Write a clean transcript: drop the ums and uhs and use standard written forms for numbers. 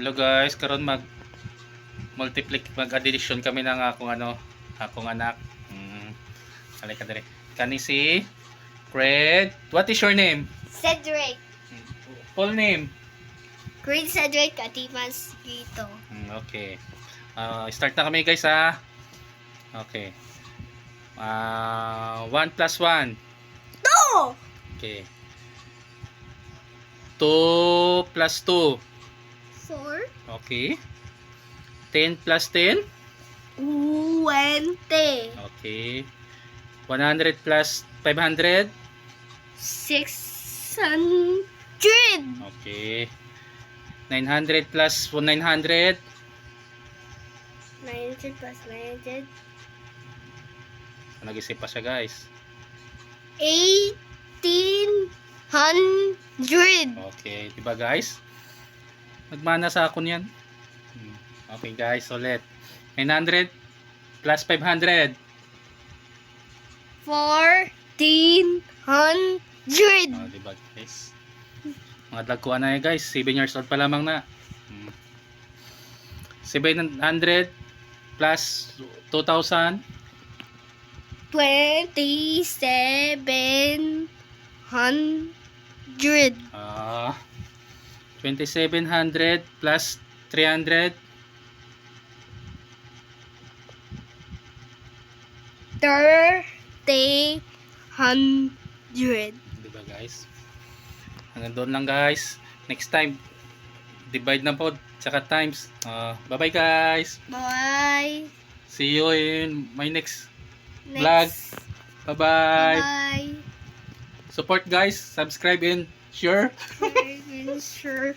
Hello guys, karon mag-addition kami ng akong anak. Halika dire. Kani si Fred. What is your name? Cedric. Full name? Green Cedric Atimas Gito. Okay. Start na kami guys ha. Okay. 1 plus 1. 2! Okay. 2 plus 2. 4. Okay. 10 plus 10. 20. Okay. 100 plus 500. 600. Okay. 900 plus 900. 900 plus 900. Nag-isip pa siya guys. 1800. Okay, diba guys? Nagmana sa akon yan. Okay guys, ulit. 900 plus 500. 1400. Diba guys? Mga dagkuan na yan guys. 7 years old pa lamang na. 700 plus 2,000. 2700. 2,700 plus 300. 300. Diba guys? Hanggang doon lang guys. Next time, divide na po. Tsaka times. Bye bye guys. Bye. See you in my next vlog. Bye bye. Bye. Support guys. Subscribe and share. Sure.